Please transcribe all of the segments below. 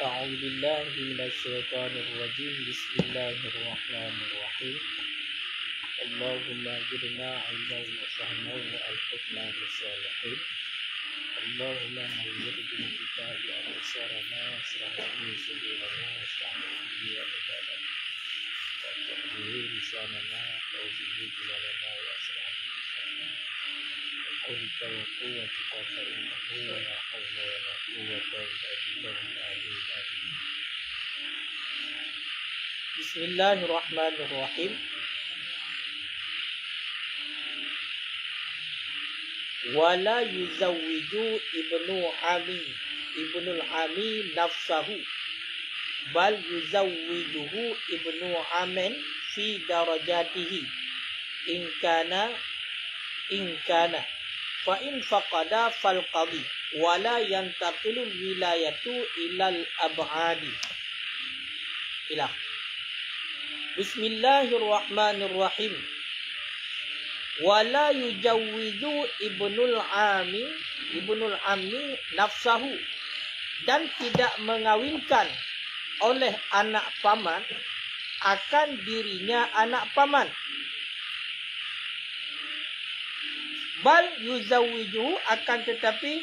أعوذ بالله من الشيطان الرجيم. بسم الله الرحمن الرحيم. اللهم أجرنا علما وفهما وألحقنا بالصالحين. اللهم نور بالكتاب أبصارنا واشرح به صدورنا واشرح به أبداننا وافتح به لساننا وأوزن به جلالنا وأسرع به لساننا وقولك وقوتك فإنه ولا حول ولا قوة إلا بالله العلي العظيم. بسم الله الرحمن الرحيم. Wala yuzawwiju ibnul ami nafsahu bal yuzawwijuhu ibnu amin fi darajatihi in kana fa in faqada fal qadi wala yantaqilu wilayatu ilal ab'adi. Ilah. Bismillahirrahmanirrahim. Wala yujawwizu ibnul ami nafsahu, dan tidak mengawinkan oleh anak paman akan dirinya anak paman. Bal yuzawwiju, akan tetapi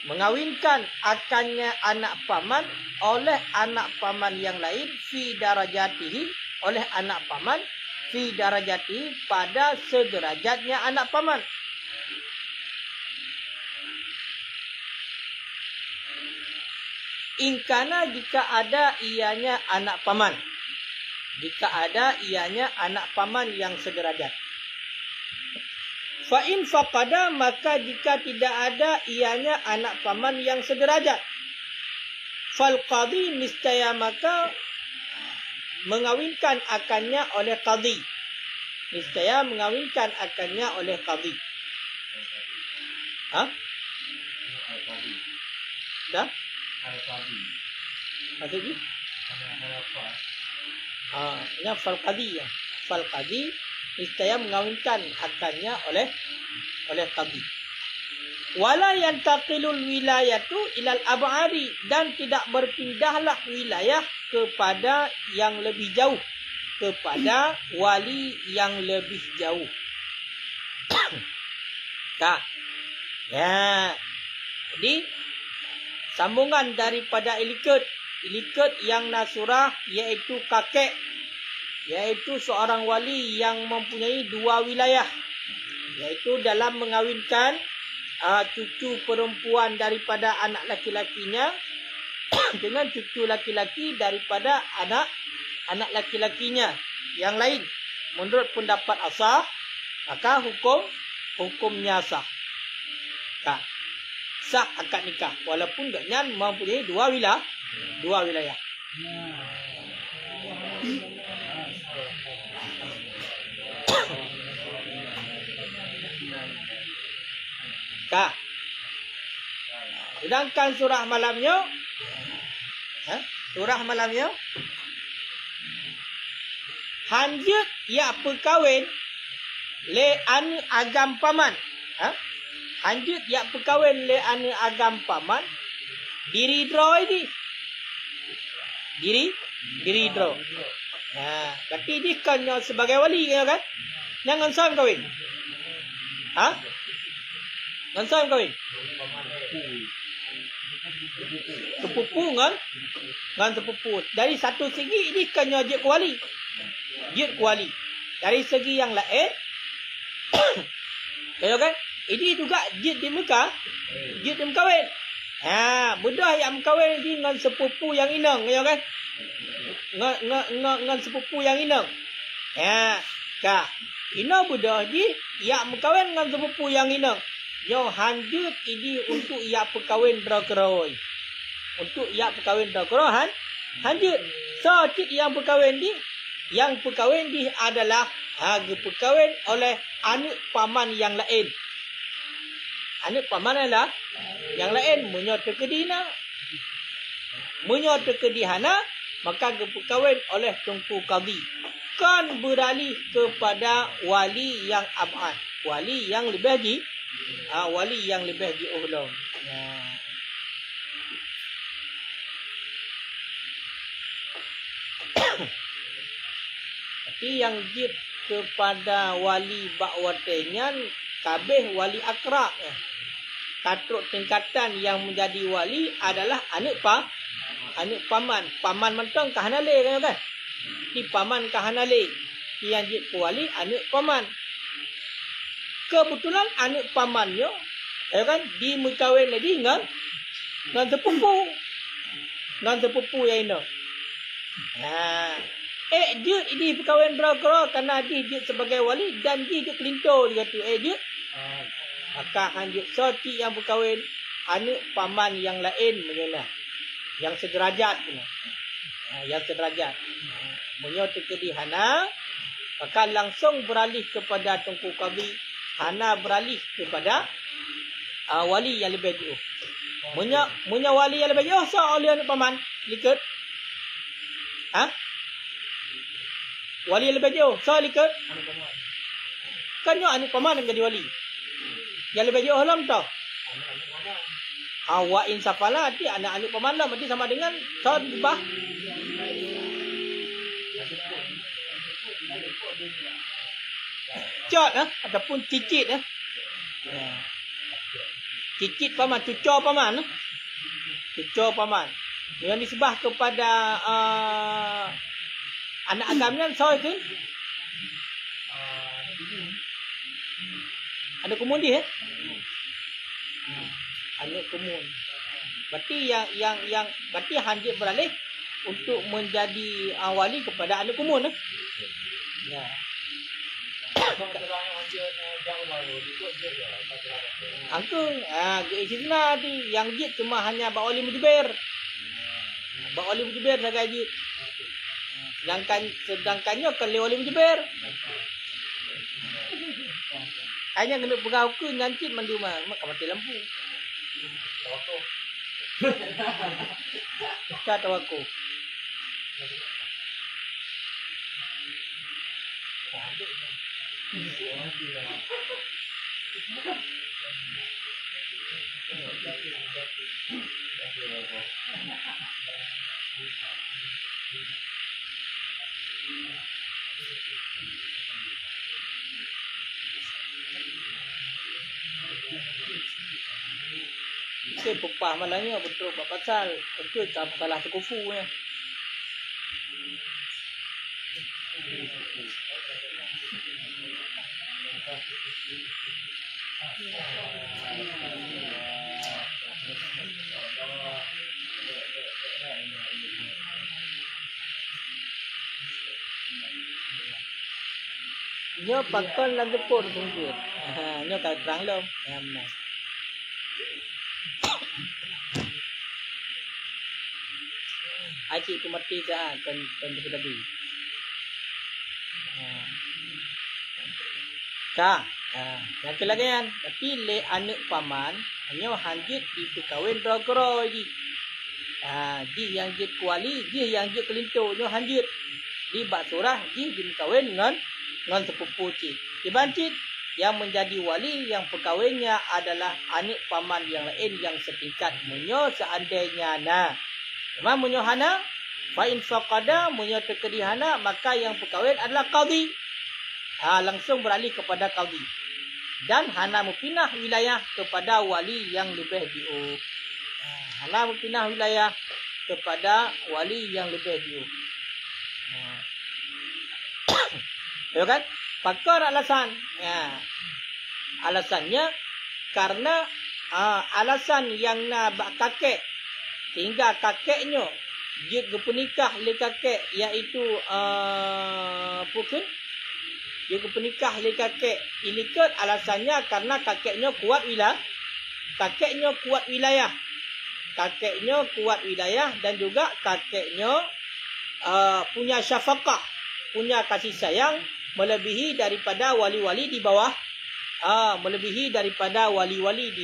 mengawinkan akannya anak paman oleh anak paman yang lain fi darajatihi, oleh anak paman fi darajati, pada sederajatnya anak paman. Ingkana, jika ada ianya anak paman. Jika ada ianya anak paman yang sederajat. Fa in faqada, maka jika tidak ada ianya anak paman yang sederajat. Fal qadi, niscaya maka mengawinkan akannya oleh qadi. Niscaya mengawinkan akannya oleh qadi. Dah? Maksudnya? Ini fal qadi ya. Fal qadi niscaya mengawinkan akannya oleh qadi. Wala yantaqilul wilayatu ilal ab'adi, dan tidak berpindahlah wilayah kepada yang lebih jauh, kepada wali yang lebih jauh. Tak. Ya. Jadi sambungan daripada ilikut yang nasurah, iaitu kakek, iaitu seorang wali yang mempunyai dua wilayah, iaitu dalam mengawinkan cucu perempuan daripada anak laki-lakinya dengan cucu laki-laki daripada anak laki-lakinya yang lain. Menurut pendapat asah, maka hukumnya sah. Sah akad nikah walaupun deknya mempunyai dua wilayah. Sedangkan surah malamnya, hanjut ya perkahwin le ane agam paman. Hanjut ya perkahwin le ane agam paman, diri draw ini. Diri draw. Berarti dia kan sebagai wali kan? Jangan sam kahwin. Ngansam kahwin? Sepupu ngan sepupu. Dari satu segi ini kan jid kuali. Dari segi yang lain, kan? Ini juga jid di Mekah, jid di kahwin. Budak yang kahwin ini ngan sepupu yang inang, kan? Ngan sepupu yang inang. Ina budak ni yang kahwin ngan sepupu yang inang. Yang hanjut ini untuk ia perkahwin dra-keroi. Untuk ia perkahwin dra-keroi hanjut. So, cik yang perkahwin ni adalah perkahwin oleh anak paman yang lain. Anak paman adalah yang lain. Menyota kedina. Menyota kedihana, maka perkahwin oleh tungku qadi. Kan beralih kepada wali yang ab'ad. Wali yang lebih wali yang lebih diulang. Berarti yang jid kepada wali bak watenyan kabeh wali akrab. Katruk tingkatan yang menjadi wali adalah anak paman. Paman mentong kahanale kan? Di paman kahanale. Yang jid ke wali anak paman. Kebetulan anak pamannya kan di mengkawin lagi dengan sepupu. Dengan sepupu yang ini. Jid ini perkahwin berakra kerana jid sebagai wali dan jid kelintor dia kata jid. Maka hanjut soti yang berkahwin anak paman yang lain menyolah. Yang sederajat punya. Yang sederajat. Menyo terkedi hana, maka langsung beralih kepada Tunku Qadhi. Hana beralih kepada wali yang lebih jauh. Munya wali yang lebih jauh so oleh anak paman likut. Wali yang lebih jauh so likut. Kan yo anak paman yang jadi wali. Yang lebih jauh lam tau. Wa in safala ti anak-anak paman lah berarti sama dengan so bah. Cot ataupun cicit Cicit paman, cucur paman. Cucur paman. Yang disebah kepada anak agamnya so itu. Ada kumun dia. Anak kumun. Berarti yang berarti hanjit beralih untuk menjadi wali kepada anak kumun. Ya. Angkung, istisna di yang jid cuma hanya bak wali mujibir. Bak wali mujibir saja jid. Sedangkannya kalau wali mujibir. Hanya kena pegau ke nanti mandi rumah. Mak mati lampu. Tawakuf. Kita tawakuf. Saya pepah malangnya betul buat pasal. Betul tak salah sekufu ya. Nyo pakon lan tepur tunggu. Nyo ka terang lom. Acik tu mati dah kon tadi. Yang kelagian tapi le anak paman hanya hanjit di perkahwin dogro ji. Ji yang jit kuali, ji yang jit kelinto nyo hanjit. Di bak surah ji perkahwin dengan sepupu cik. Di bancit yang menjadi wali yang perkahwinnya adalah anak paman yang lain yang setingkat menyo seandainya memang munyo hana fa in faqada munyo terkedi hana maka yang perkahwin adalah qadhi. Langsung beralih kepada qadhi. Dan hana mempindah wilayah kepada wali yang lebih jauh. Hana mempindah wilayah kepada wali yang lebih jauh. Ya kan? Pakar alasan. Alasannya karena alasan yang nak kakek sehingga kakeknya dia bernikah le kakek iaitu pukul dia bernikah le kakek ilikut alasannya karena kakeknya kuat wilayah dan juga kakeknya punya syafaqah, punya kasih sayang melebihi daripada wali-wali di bawah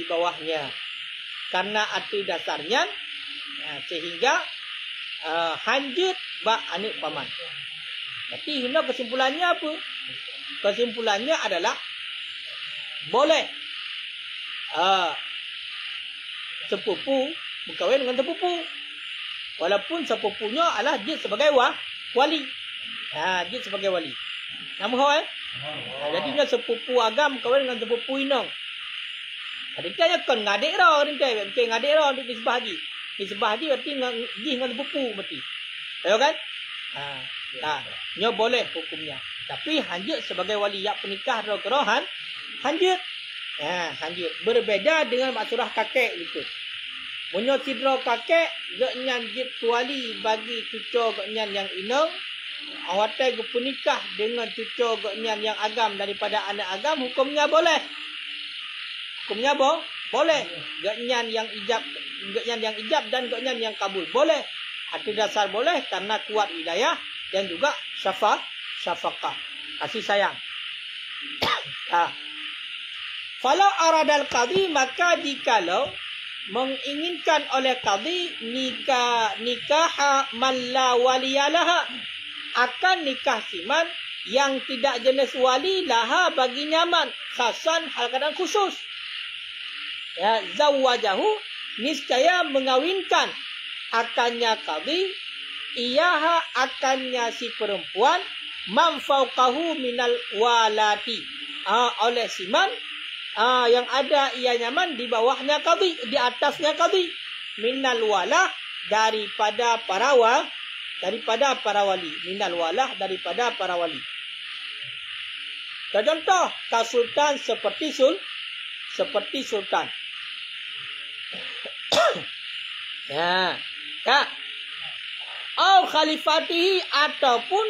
bawahnya. Karena itu dasarnya sehingga hanjut bak anak paman. Tapi kesimpulannya apa? Kesimpulannya adalah boleh sepupu berkahwin dengan sepupu walaupun sepupunya adalah dia sebagai wali. Dia sebagai wali. Nama ho jadinya sepupu agam kahwin dengan sepupu inang. Adiknya kan ngadik ro rintai, macam ngadik ro di sebah haji. Di sebah haji berarti dengan sepupu berarti. Tahu kan? Nyo boleh hukumnya. Tapi hanjut sebagai wali yak penikah ro kerohan, hanjut. Hanjut. Berbeda dengan maksurah kakek itu. Munyo sidro kakek, gak nyan jip wali bagi cucu gak nyan yang inang. Awatai gak penikah dengan cucu gak nyan yang agam daripada anak agam, hukumnya boleh. Hukumnya boleh. Gak nyan yang ijab dan gak nyan yang kabul. Boleh. Arti dasar boleh karena kuat hidayah dan juga syafaqah. Kasih sayang. Falau aradal qadhi, maka jikalau menginginkan oleh qadhi nikah man la waliyalaha, akan nikah siman yang tidak jenis wali laha bagi nyaman, khasan hal keadaan khusus. Ya, zawajahu, niscaya mengawinkan akannya qadhi iyaha, akannya si perempuan man fauqahu minal walati, oleh siman yang ada ia nyaman di bawahnya qadhi, di atasnya qadhi, minal walah, daripada para wali, minal walah, daripada para wali. Contoh kasultan seperti sultan. Ya. Au khalifatihi, ataupun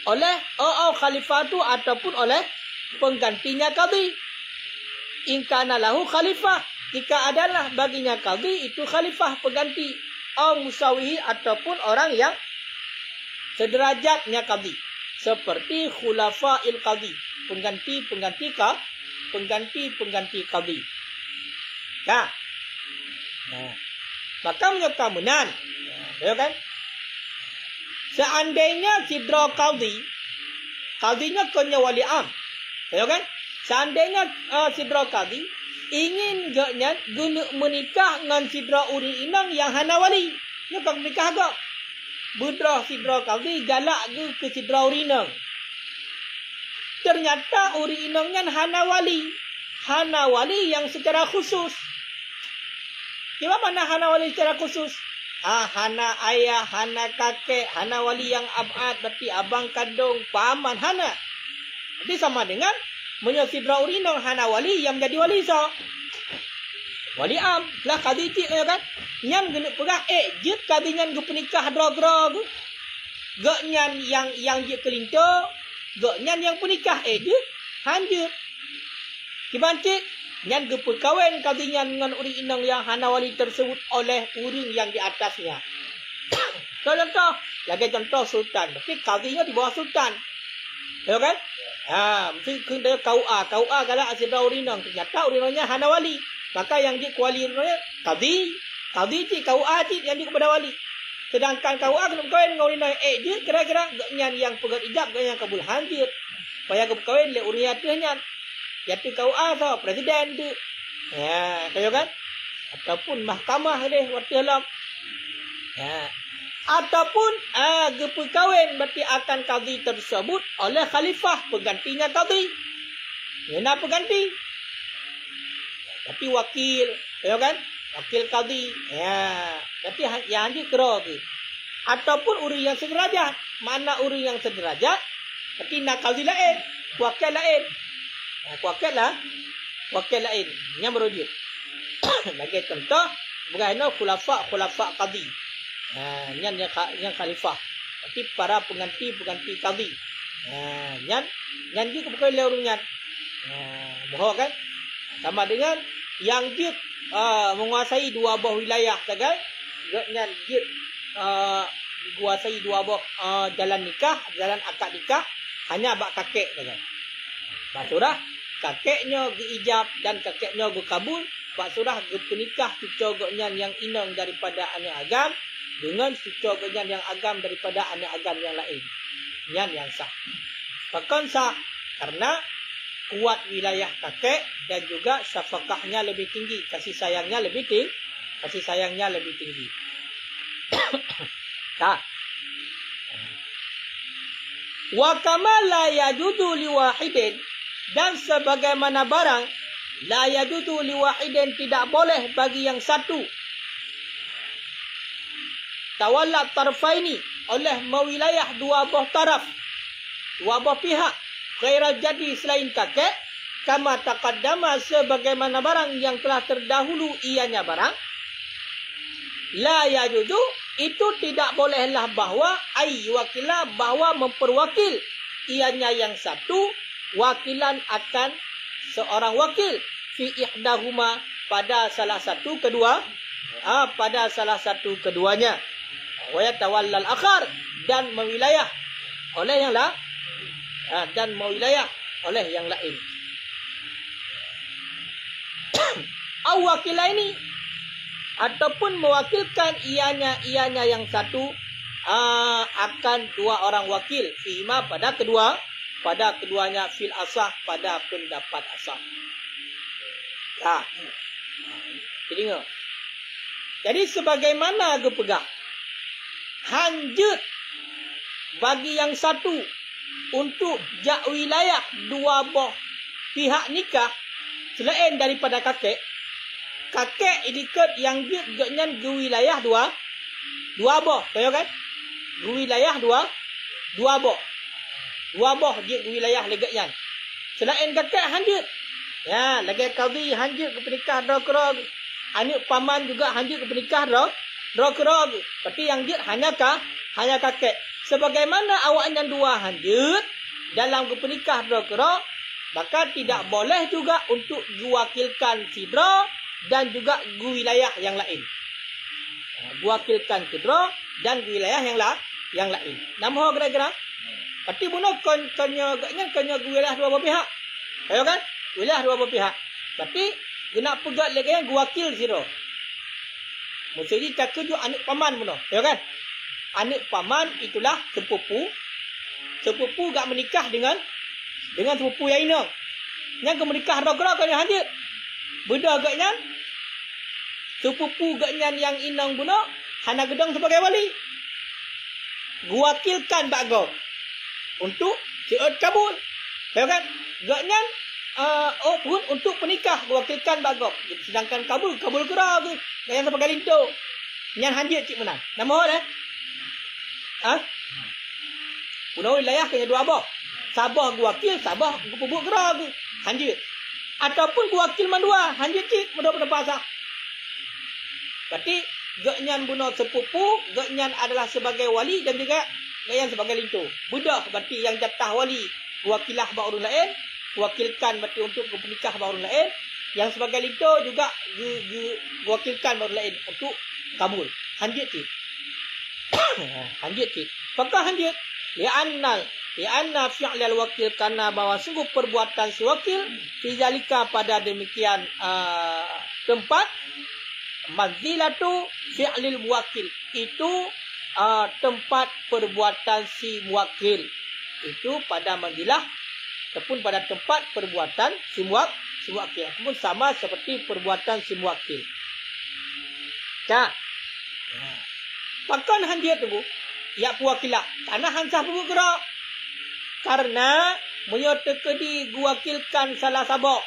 oleh khalifatu, ataupun oleh penggantinya qadhi. In kana lahu khalifah, jika adalah baginya qadhi itu khalifah, pengganti. Au musawihi, ataupun orang yang sederajatnya qadhi, seperti khulafa'il qadhi, pengganti qadhi. Maka menyekamunan, ya kan? Seandainya sidra qadhinya kenya wali am, ya kan? Seandainya sidra qadhi ingin gaknya guna menikah dengan sidra uri inang yang hana wali, dia tak menikah gak. Budrah sidra qadhi galak ke sidra uri inang. Ternyata uri inangnya hana wali yang secara khusus. Gimana mana hana wali secara khusus? Hana ayah, hana kakek, hana wali yang abad, berarti abang kandung, paman, hana. Jadi sama dengan menyosidra urinong hana wali yang menjadi wali so. Wali am, lah qadhi cik kan? Nyan gena pegah jut qadhi nyan gu penikah drog-drog. Gak nyan yang jut kelinto, gak nyan yang penikah jut hanjut. Kibancik nyan gu perkahwin qadhi nyan dengan uri inang yang hana wali tersebut oleh urang yang di atasnya. Contoh, lagi contoh sultan. Berarti qadhinya di bawah sultan. Ya kan? Mesti kena KUA kalau asidra uri inang, ternyata uri inangnya hana wali. Maka yang di kuali inangnya qadhi cik KUA cik yang di kepada wali. Sedangkan KUA kena berkahwin dengan uri inang je, kira-kira gak nyan yang pegat ijab, gak yang kabul hanjir. Supaya ke berkahwin le uri nyan. Yaitu KUA tau, presiden tu. Ya, tahu kan? Ataupun mahkamah deh, waktu halam. Ya. Ataupun perkahwin berarti akan qadhi tersebut oleh khalifah, penggantinya qadhi. Yana pengganti. Tapi wakil, tahu kan? Wakil qadhi. Ya, berarti yang di kera tu. Ataupun uri yang sederajat. Mana uri yang sederajat? Berarti nak qadhi lain, wakil lain. Wakil lain yang merujuk. Lagi contoh berkaitan khulafa qadhi. Yang khalifah. Berarti para pengganti qadhi. Yang dia bukan leurunya. Mohon kan? Sama dengan yang dia menguasai dua buah wilayah sagai. Yang dia menguasai dua buah jalan nikah, jalan akad nikah hanya bak kakek saja. Bak surah kakeknya diijab dan kakeknya kabul, bak surah penikah cucu goknyan yang inang daripada anak agam dengan cucu goknyan yang agam daripada anak agam yang lain. Yang sah. Bahkan sah karena kuat wilayah kakek dan juga syafaqahnya lebih tinggi, kasih sayangnya lebih tinggi. Wa kama la yajuzu liwahidin, dan sebagaimana barang la yajuzu liwahidin tidak boleh bagi yang satu tawalla tarfaini oleh mewilayah dua buah taraf, dua buah pihak, ghairal jadi selain kakek, kama taqaddama sebagaimana barang yang telah terdahulu ianya barang, la yajuzu itu tidak bolehlah bahwa ay wakila bahwa memperwakil ianya yang satu wakilan akan seorang wakil fi ihdahuma pada salah satu keduanya wa yatawallal akhar dan mewilayah oleh yang lain au wakilaini ataupun mewakilkan ianya yang satu akan dua orang wakil fima pada keduanya fil asah pada pendapat asah. Jadi sebagaimana gepegah hanjut bagi yang satu untuk jak wilayah dua boh pihak nikah selain daripada kakek idikat yang dia gaknyan ke wilayah dua boh, tahu kan? Wilayah dua boh dia ke wilayah legaknyan. Selain kakek hanjut. Ya, lagi qadhi hanjut ke pernikah dra-kra. Anak paman juga hanjut ke pernikah dra-kra. Berarti yang dia hanya kakek. Sebagaimana awaknya dua hanjut dalam ke pernikah dra-kra, maka tidak boleh juga untuk diwakilkan sidra dan juga wilayah yang lain. Wakilkan sidra dan wilayah yang lain. Nama kira-kira. Berarti bunuh kanya wilayah dua pihak. Tahu kan? Wilayah dua pihak. Berarti nak pegat lagi yang wakil sidra. Mesti cakap juga anak paman bunuh. Tahu kan? Anak paman itulah sepupu. Sepupu gak menikah dengan sepupu yang ini. Yang menikah dra-kra kanya hadir. Beda agaknya sepupu gaknyan yang inang bunuh hana gedang sebagai wali. Guwakilkan bago untuk siut kabul. Tahu kan? Gaknyan pun untuk penikah guwakilkan bago. Sedangkan kabul kera ke. Gaknyan sebagai linto. Nyan hanjit cik menang. Nama orang Pulau wilayah kena dua abah. Sabah guwakil, Sabah pupuk kera ke. Hanjit. Ataupun guwakil mandua. Hanjit cik mudah-mudahan pasah. Berarti gaknyan bunuh sepupu, gaknyan adalah sebagai wali dan juga gaknyan sebagai lintu. Budak berarti yang jatah wali wakilah ba'urun lain, wakilkan berarti untuk pernikah ba'urun lain. Yang sebagai lintu juga wakilkan ba'urun lain untuk kabul. Hanjit cik. Hanjit cik. Apakah hanjit? Li'anna fi'lal wakil karena bahwa sungguh perbuatan si wakil fizalika pada demikian tempat manzilatu fi'lil muwakil itu tempat perbuatan si muwakil itu pada manzilah ataupun pada tempat perbuatan si muwakil pun sama seperti perbuatan si muwakil. Pakan hanjir tu ya puwakilah karena hansah pun gerak karena menyertakan diwakilkan salah sabak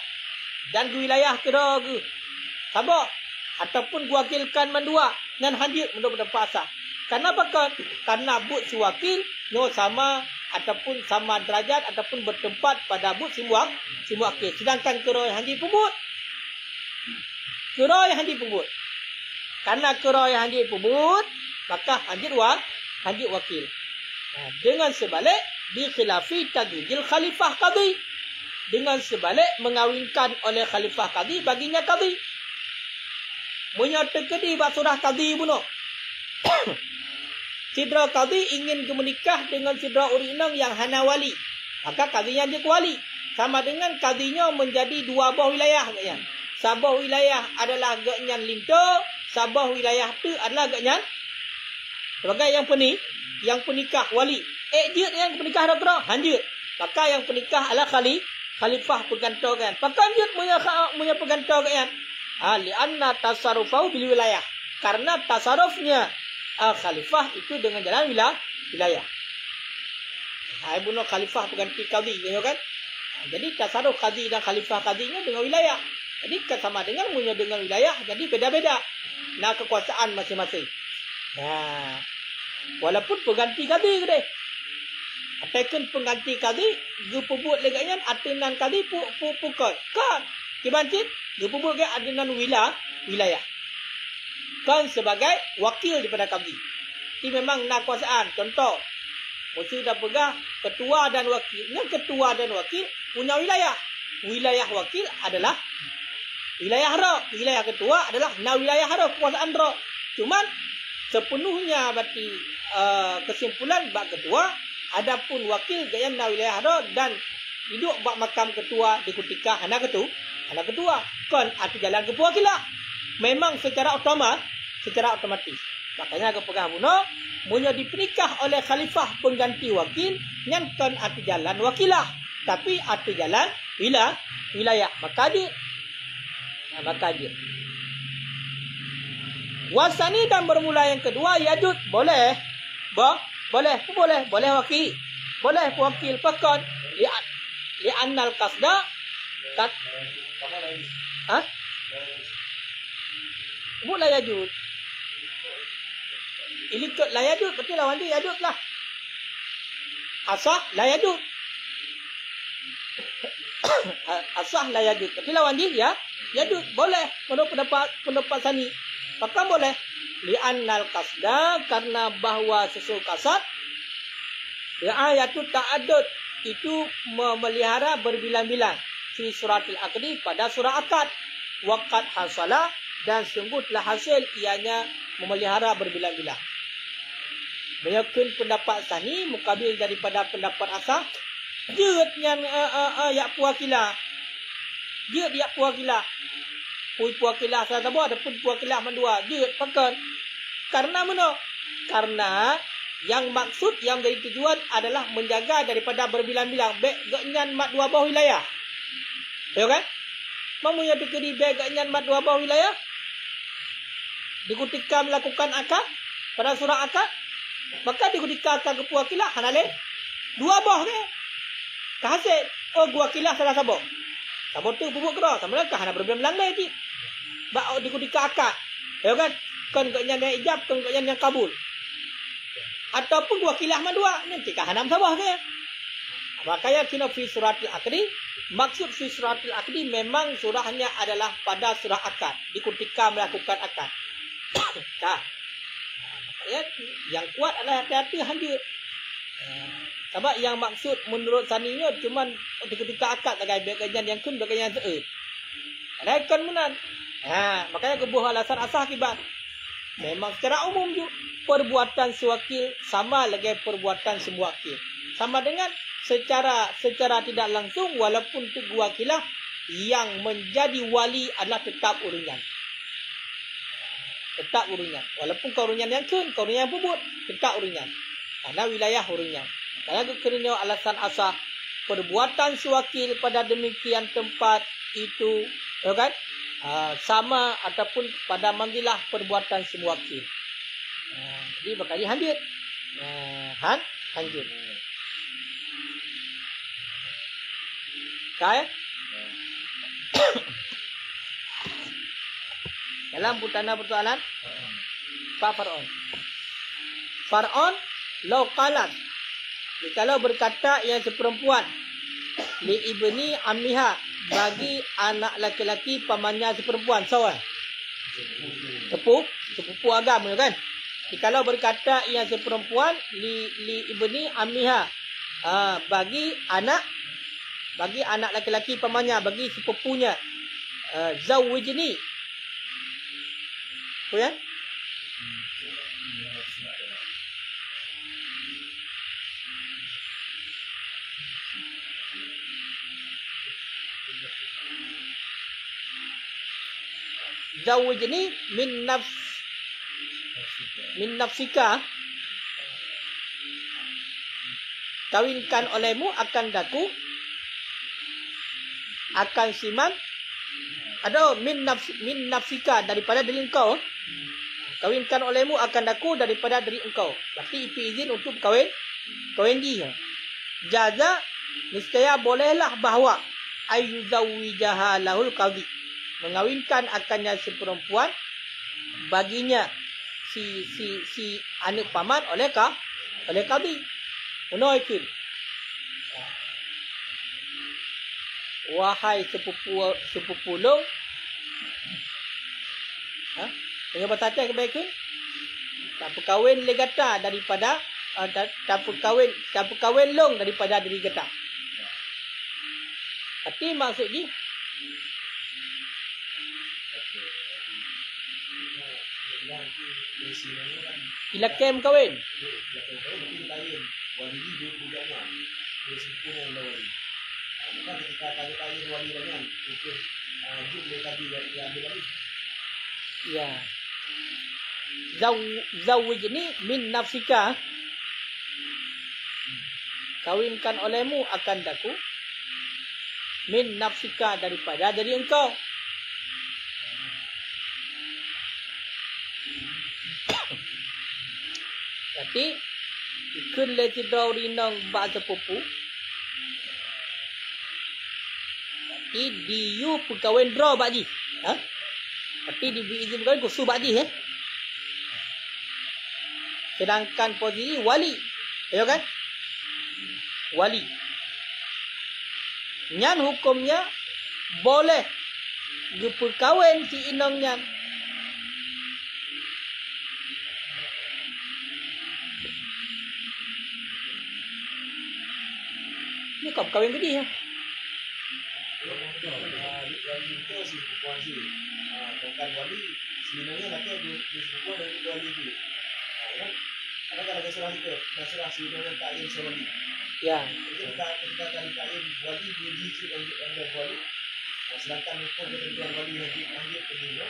dan wilayah kira sabak ataupun wakilkan mandua dan hanjir mudah-mudahan pasah. Karena apa? Karena but si wakil no sama ataupun sama derajat ataupun bertempat pada but si wakil. Sedangkan keroy hanjir pembut. Keroy hanjir pembut. Karena keroy hanjir pembut, maka hanjir wakil. Dengan sebalik bi khilafi tadwijil khalifah qadhi. Dengan sebalik mengawinkan oleh khalifah qadhi baginya qadhi. Menyatakan di surah qadhi bunuh. Sidra qadhi ingin menikah dengan sidra urinang yang hana wali. Maka qadhinya dia wali. Sama dengan qadhinya menjadi dua buah wilayah. Sabah wilayah adalah gaknyan linto. Sabah wilayah tu adalah gaknyan sebagai yang penikah wali. Dia yang penikah doktor hanjut. Maka yang penikah adalah khalifah pergantokan. Maka hanjut punya pergantokan. Lianna tasarrufau bil wilayah. Karena tasarrufnya khalifah itu dengan jalan wilayah. Bunuh khalifah pengganti qadhi, kan? Jadi tasarruf qadhi dan khalifah qadhinya dengan wilayah. Jadi sama dengan punya dengan wilayah, jadi beda-beda. Nah, kekuasaan masing-masing. Nah, walaupun pengganti qadhi ke deh. Atakan pengganti qadhi, gu pebut leganya atinan qadhi pukul. Kan? Kibancit, gu pebut ke atinan wilayah. Kan sebagai wakil daripada qadhi. Ini memang nak kuasaan. Contoh, mesti dah pegang ketua dan wakil. Yang ketua dan wakil punya wilayah. Wilayah wakil adalah wilayah ro. Wilayah ketua adalah wilayah ro, kekuasaan ro. Cuman sepenuhnya berarti kesimpulan bab ketua, adapun wakil gaya wilayah ro dan hidup bab makam ketua di ketika anak ketua. Kon arti jalan ke wakilah. Memang secara otomatis. Makanya kepegang bunuh punya dipernikah oleh khalifah pengganti wakil nyanton arti jalan wakilah. Tapi arti jalan wilayah. Maka dia wasani dan bermula yang kedua yajud boleh wakil pakon li annal qasda kat boleh yajud ini ke la yajud berarti lawan dia yajud lah asah la yajud asah la yajud berarti lawan dia ya yajud boleh menurut pendapat sani. Maka boleh li'annal qasda karena bahwa sesuatu kasat ayatu ta'addud itu memelihara berbilang-bilang fi suratil aqdi pada surah akad waqad hasala dan sungguh telah hasil ianya memelihara berbilang-bilang. Menyakun pendapat sani mukabil daripada pendapat asah jeutnya ya puakilah jeut ya puakilah puakilah salah satu ada pun puakilah mandua jeut pakan karena mana? Karena yang maksud yang dari tujuan adalah menjaga daripada berbilang-bilang baik ganyan mat dua bawah wilayah. Ya kan? Mamunya dikedi baik ganyan mat dua bawah wilayah. Dikutika melakukan akad pada surah akad, maka dikutika akad ke puakilah hanale dua bawah ke. Kahasil gua kilah salah sabo. Sabo tu bubuk kera sama lah hana berbilang-bilang lagi. Ba dikutika akad. Ya kan? Kan ganyan yang ijab, kan ganyan yang kabul. Ataupun wakilah mandua nanti kahanam sabah ke. Makanya kena fi suratil aqdi. Maksud fi suratil aqdi memang surahnya adalah pada surah akad. Di ketika melakukan akad. Nah, makanya yang kuat adalah hati-hati hanjut. Sebab yang maksud menurut saninya cuman di ketika akad sebagai bagian yang kun bagian yang seut. Rekan menan. Makanya kebuah alasan asah akibat. Memang secara umum juga perbuatan sewakil sama lagi perbuatan semuakil. Sama dengan secara tidak langsung walaupun tu wakilah yang menjadi wali adalah tetap urunyan. Tetap urunyan. Walaupun urunyan yang kun, urunyan yang bubut, tetap urunyan. Karena wilayah urunyan. Karena kerana alasan asah perbuatan sewakil pada demikian tempat itu, ya kan? Sama ataupun pada manzilah perbuatan semuakil. Jadi bakal dihanjut. Hanjut. Kaya? Dalam putana persoalan Pak Far'on. Far'on law qalat. Jikalau berkata yang seperempuan li ibni ammiha bagi anak laki-laki pamannya seperempuan sawah. Sepupu agama kan? Jikalau berkata yang seperempuan li ibni ammiha bagi anak laki-laki pamannya, bagi sepupunya zawijni. Oh ya? Zawijni min nafsika, kawinkan olehmu akan daku, akan siman, ada min nafsika daripada diri engkau, kawinkan olehmu akan daku daripada diri engkau. Berarti itu izin untuk kawin dia. jaza, niscaya bolehlah bahawa ayyuzawwijaha lahul qadhi, mengawinkan akannya si perempuan baginya si anak paman oleh qadhi. Uno ikut. Wahai sepupu long, dengan bertata kebaikan, tak perkahwin legata daripada tak perkahwin long daripada diri gata. Tapi maksud ni ilakem kahwin. Maka ketika tanya-tanya wali dengan itu jumlah tadi yang ambil lagi. Ya. Zawwijni min nafsika, kawinkan olehmu akan daku, min nafsika daripada dari engkau. Tapi ikun leti daurinang bahasa pupu. Tapi diu perkahwin draw bagi. Tapi diberi izin perkahwin kusu bagi. Sedangkan posisi wali. Ya kan? Wali. Nyan hukumnya boleh perkahwin si inang nyan. Ni kau perkahwin ke dia? Itu si perempuan si bukan wali, sebenarnya laki di perempuan dari wali itu. Ada kalau masalah itu, masalah sebenarnya kain sewali. Ya. Ketika kali kain wali diuji dan wali, sedangkan hukum ketentuan wali lanjut ke dino.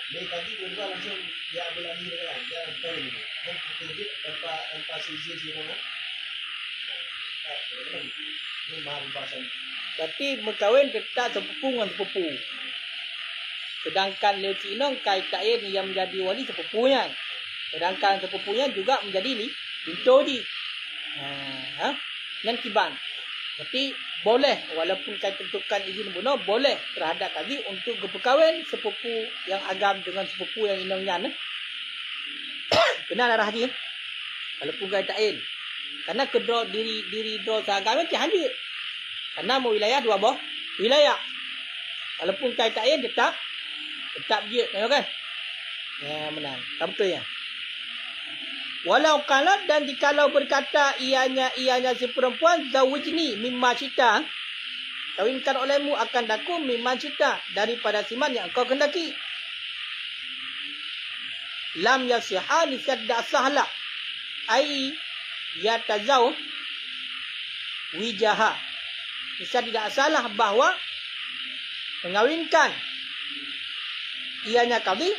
Dia tadi berdua langsung dia ambil lagi dengan dia kain ini. Dan kejut tanpa izin sebenarnya. Ini mahal bahasa. Tapi berkahwin tetap sepupu dengan sepupu. Sedangkan leci inong kait-kait yang menjadi wali sepupunya. Sedangkan sepupunya juga menjadi linto di. Yang kiban. Tapi boleh walaupun kait tentukan izin bunuh, boleh terhadap tadi untuk berkahwin sepupu yang agam dengan sepupu yang inongnya. Benar arah dia. Walaupun kait-kait. Karena kedua diri draw seagama hadir. Karena mau wilayah dua boh wilayah. Walaupun kait-kait tetap je, kan? Ya benar. Tak betul ya. Walau kalat dan jikalau berkata ianya si perempuan zawwijni mimma syita, kawinkan olehmu akan daku mimma syita daripada siman yang kau kendaki. Lam yasiha lisadda sahla ai yatazaw wijaha. Bisa tidak salah bahawa mengawinkan ianya qadhi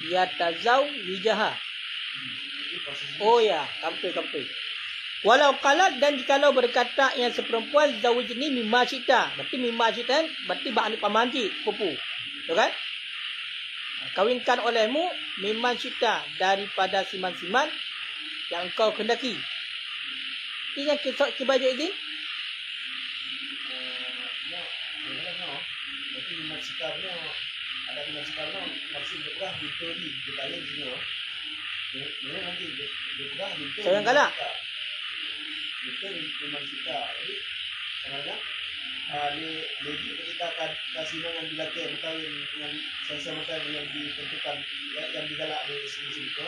yatazaw wijaha. Oh ya, kampung. Walau kalat dan jikalau berkata yang seperempuan zawwijni mimma syita. Berarti mimma syita berarti ba'ani pamanji pupu. Betul kan? Kawinkan olehmu mimma syita daripada siman-siman yang kau kendaki. Ini yang kita baca ini. Berarti mimma syita ni ada mimma syita ni maksud berah ditori detail sini. Ini nanti berah ditori. Sayang kalah. Itu memang kita. Jadi karena lagi ketika kasinangan dilakukan berkahwin dengan sama-sama yang ditentukan yang digalak di sini itu,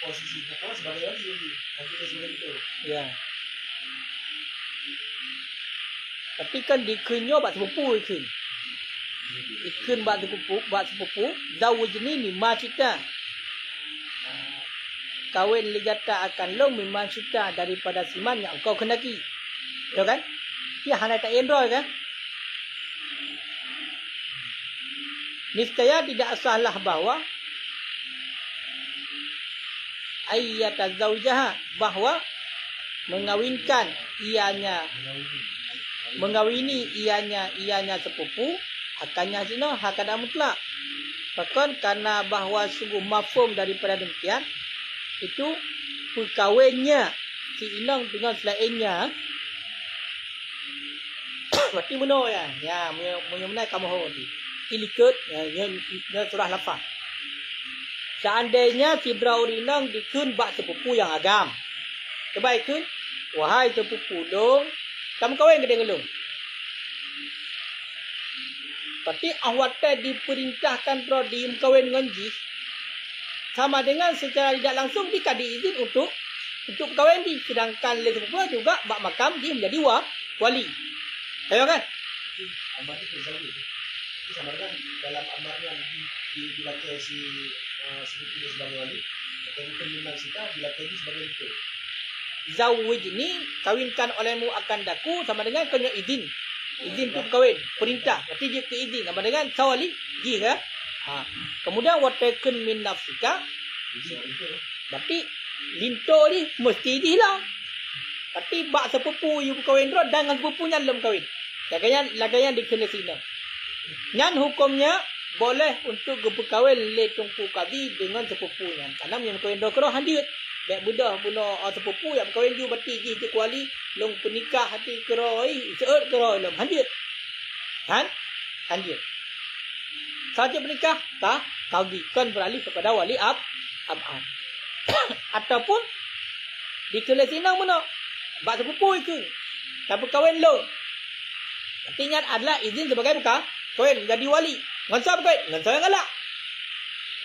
posisi perempuan sebagai wali jadi nanti sebagai itu. Ya. Tapi kan dikenyo bak sepupu ikin. Ikin bak sepupu zawwijni mimma syita. Kawin ligata akan long mimma syita daripada siman yang kau kendaki. Betul kan? Dia hanya tak endro kan? Niscaya tidak salah bahawa ayyata zaujaha, bahawa mengawinkan ianya mengawini ianya sepupu, akannya zina hakada mutlak. Bahkan karena bahawa sungguh mafhum daripada demikian, itu perkawinnya si inang dengan selainnya berarti benar ya. Ya, mengenai kamu hodi. Ilikut ya surah lafaz. Seandainya si Braurinang dikun bak sepupu yang agam. Kebaikan, wahai sepupu dong, kamu kawin ke dengan lu. Berarti awatnya diperintahkan Brodi kawin dengan jis. Sama dengan secara tidak langsung dia diizin untuk kawin di. Sedangkan le sepupu juga bak makam dia menjadi wali. Ayo kan? Amar itu zawi. Itu sama dengan dalam amarnya dilakai si sepupu dia sebagai wali, atau pemimpin kita dilakai sebagai itu. Zawij ini kawinkan olehmu akan daku sama dengan kena izin. Izin untuk kawin, perintah. Berarti dia keizin sama dengan sawali ji kan? Kemudian wataken min nafsika. Berarti linto ni mesti dihilang. Berarti bak sepupu you kawin ro dengan sepupunya belum kawin. Laganya dikena sini. Nyan hukumnya boleh untuk berkahwin le tungku kadi dengan sepupunya. Karena yang kawin ro kero handiut. Baik budak puno sepupu yang berkahwin ju berarti ji tu kuali long penikah hati keroi seut keroi long handiut. Handiut. Saja bernikah tak kagikan beralih kepada wali abad. Ataupun dikelas inang mana bak sepupu itu tak berkahwin lo. Artinya adalah izin sebagai kawin menjadi wali. Ngan siapa kawin? Ngan saya galak.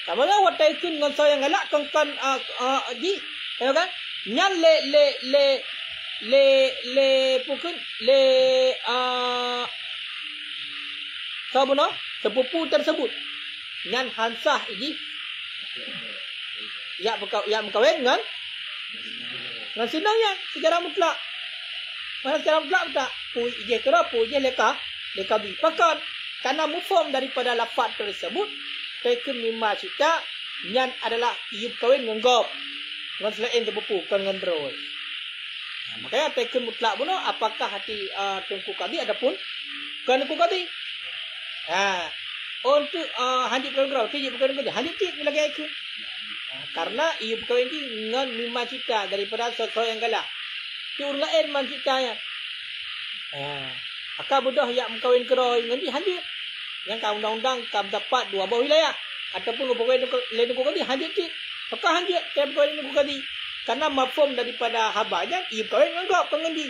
Sama dengan watai kun ngan saya galak kan ji. Tahu kan? Nyan le pukun le sabuna sepupu tersebut. Nyan hansah ini ya berkawin ngan sinangnya secara mutlak. Mana secara mutlak tak? Pu je kera pu je leka bi. Pakat karena mufhum daripada lafaz tersebut taken mimma cita nyan adalah ia berkawin dengan gop. Dengan selain sepupu kan dengan terus. Makanya taken mutlak pun apakah hati tungku kadi ataupun kan tungku kadi. Untuk handik kerau tu je berkawin dengan handik tik bila gaya ikut. Karena ia berkawin dengan mimma cita daripada sesuatu yang galak. Ti urang lain man citanya. Akak budak yang berkawin kerau dengan dia handik. Yang kau undang-undang kau dapat dua buah wilayah ataupun berkawin lain tungku kadi handik tik. Maka handik dia berkawin dengan tungku kadi. Karena mafhum daripada habanya ia berkawin dengan kau pengendi.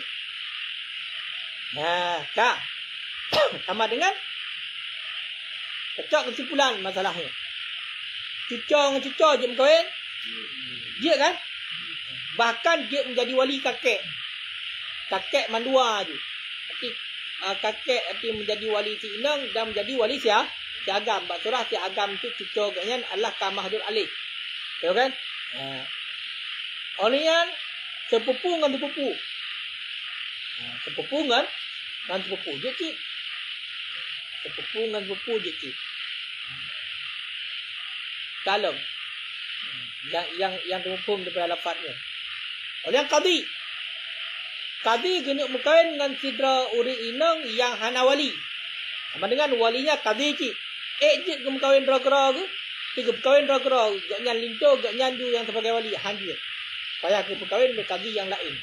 Tak. Sama dengan cocok kesimpulan masalahnya. Cucuk je berkahwin. Dia kan? Bahkan dia menjadi wali kakek. Kakek mandua je. Tapi kakek nanti menjadi wali si inang dan menjadi wali si agam. Bak surah si agam tu cucuk katnya Allah kamahdur alih. Tahu kan? Olehnya sepupu dengan sepupu. Sepupu dengan sepupu je cik. Sepupu dengan sepupu je cik. Dalam yang terhubung daripada lafaznya. Oleh yang kadi kena berkahwin dengan sidra uri inang yang hana wali. Sama dengan walinya kadi cik. Cik ke berkahwin dra-dra ke? Cik berkahwin dra-dra. Gak nyan linto, gak nyandu yang sebagai wali. Hanjir. Payah ke berkahwin dengan kadi yang lain.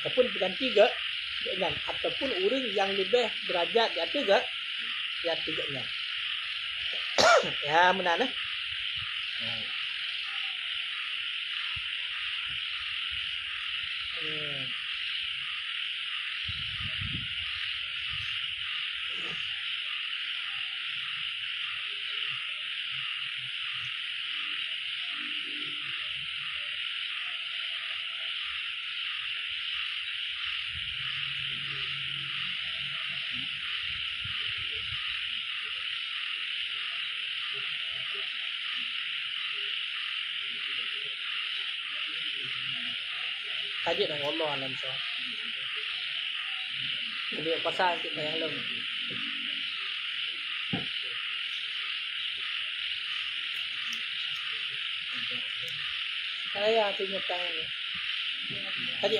Ataupun berganti gak nyan. Ataupun orang yang lebih derajat di atas gak nyan. Ya, benar lah. Kaji dong Allah alam so. Jadi pasal kita yang lem. Saya punya tangan ni. Kaji